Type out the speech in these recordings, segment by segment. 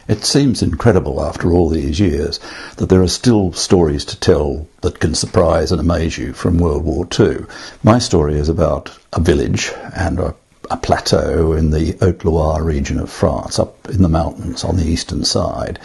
It seems incredible after all these years that there are still stories to tell that can surprise and amaze you from World War II. My story is about a village and a plateau in the Haute-Loire region of France, up in the mountains on the eastern side.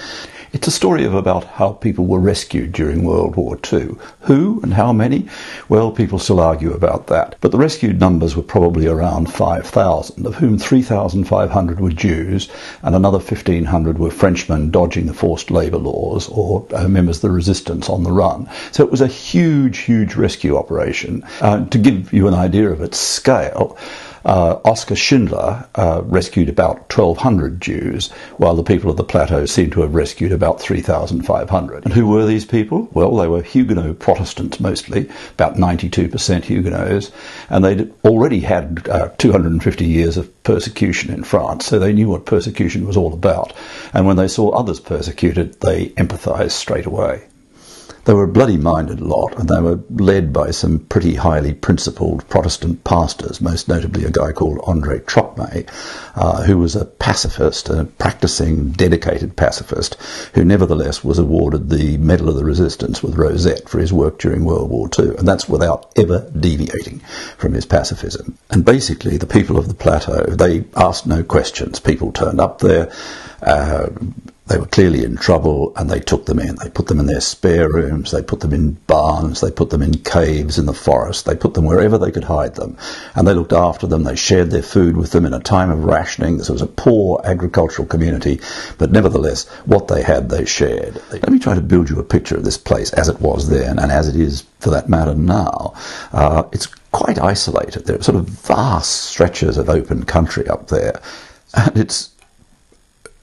It's a story of about how people were rescued during World War II. Who and how many? Well, people still argue about that. But the rescued numbers were probably around 5,000, of whom 3,500 were Jews and another 1,500 were Frenchmen dodging the forced labour laws or members of the resistance on the run. So it was a huge, huge rescue operation. To give you an idea of its scale, Oskar Schindler rescued about 1,200 Jews, while the people of the plateau seem to have rescued about 3,500. And who were these people? Well, they were Huguenot Protestants mostly, about 92% Huguenots, and they'd already had 250 years of persecution in France, so they knew what persecution was all about. And when they saw others persecuted, they empathised straight away. They were a bloody-minded lot, and they were led by some pretty highly principled Protestant pastors, most notably a guy called André Trocmé, who was a pacifist, a practising, dedicated pacifist, who nevertheless was awarded the Medal of the Resistance with Rosette for his work during World War II, and that's without ever deviating from his pacifism. And basically, the people of the plateau, they asked no questions. People turned up there, they were clearly in trouble, and they took them in. They put them in their spare rooms, they put them in barns, they put them in caves in the forest, they put them wherever they could hide them. And they looked after them, they shared their food with them in a time of rationing. This was a poor agricultural community, but nevertheless, what they had, they shared. Let me try to build you a picture of this place as it was then, and as it is, for that matter, now. It's quite isolated. There are sort of vast stretches of open country up there, and it's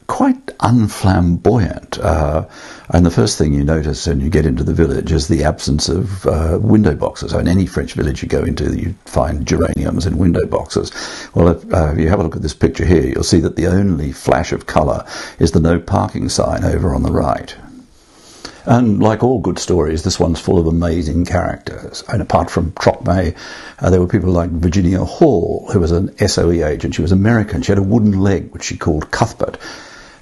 quite unflamboyant, and the first thing you notice when you get into the village is the absence of window boxes. So in any French village you go into, you find geraniums in window boxes. Well, if you have a look at this picture here, you'll see that the only flash of colour is the no parking sign over on the right. And like all good stories, this one's full of amazing characters. And apart from Trocmé, there were people like Virginia Hall, who was an SOE agent. She was American. She had a wooden leg, which she called Cuthbert.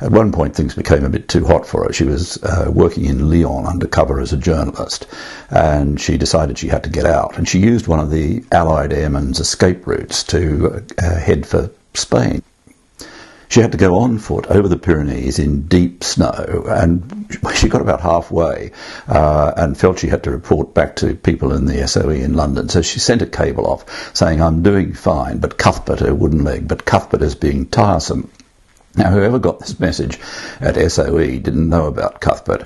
At one point, things became a bit too hot for her. She was working in Lyon undercover as a journalist, and she decided she had to get out. And she used one of the Allied airmen's escape routes to head for Spain. She had to go on foot over the Pyrenees in deep snow, and she got about halfway and felt she had to report back to people in the SOE in London. So she sent a cable off saying, "I'm doing fine, but Cuthbert," her wooden leg, "but Cuthbert is being tiresome." Now, whoever got this message at SOE didn't know about Cuthbert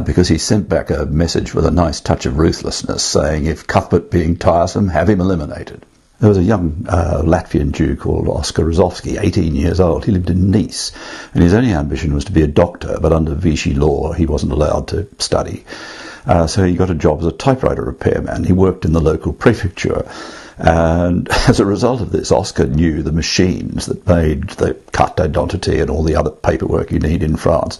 because he sent back a message with a nice touch of ruthlessness saying, "If Cuthbert being tiresome, have him eliminated." There was a young Latvian Jew called Oskar Rozovsky, 18 years old. He lived in Nice, and his only ambition was to be a doctor, but under Vichy law he wasn't allowed to study. So he got a job as a typewriter repairman. He worked in the local prefecture. And as a result of this, Oskar knew the machines that made the carte d'identité and all the other paperwork you need in France.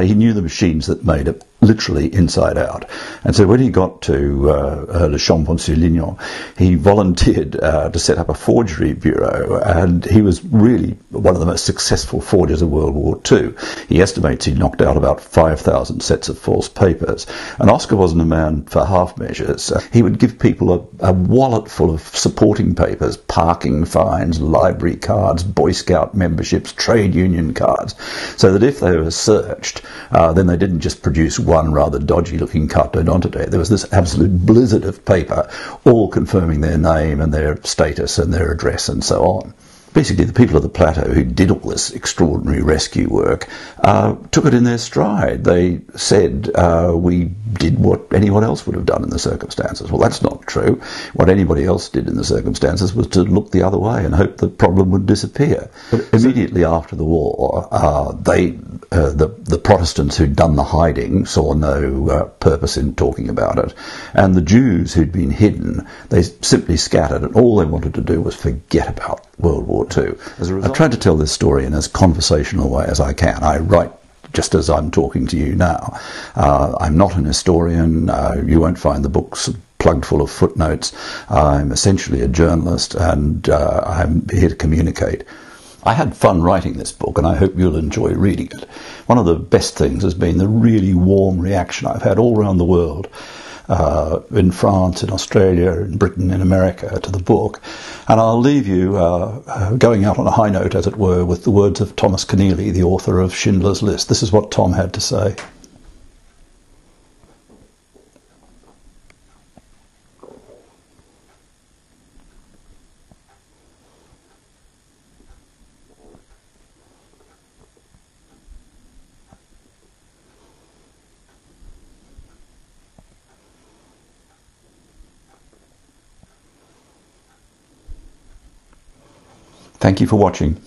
He knew the machines that made it literally inside out. And so when he got to the Chambon-sur-Lignon, he volunteered to set up a forgery bureau, and he was really one of the most successful forgers of World War II. He estimates he knocked out about 5,000 sets of false papers. And Oskar wasn't a man for half measures. He would give people a wallet full of supporting papers, parking fines, library cards, Boy Scout memberships, trade union cards, so that if they were searched, then they didn't just produce one rather dodgy-looking carte d'identité. There was this absolute blizzard of paper, all confirming their name and their status and their address and so on. Basically, the people of the plateau who did all this extraordinary rescue work took it in their stride. They said, we did what anyone else would have done in the circumstances. Well, that's not true. What anybody else did in the circumstances was to look the other way and hope the problem would disappear. But immediately after the war, the Protestants who'd done the hiding saw no purpose in talking about it. And the Jews who'd been hidden, they simply scattered, and all they wanted to do was forget about World War II. As a result, I've tried to tell this story in as conversational a way as I can. I write just as I'm talking to you now. I'm not an historian. You won't find the books plugged full of footnotes. I'm essentially a journalist, and I'm here to communicate. I had fun writing this book, and I hope you'll enjoy reading it. One of the best things has been the really warm reaction I've had all around the world, in France, in Australia, in Britain, in America, to the book. And I'll leave you going out on a high note, as it were, with the words of Thomas Keneally, the author of Schindler's List. This is what Tom had to say. Thank you for watching.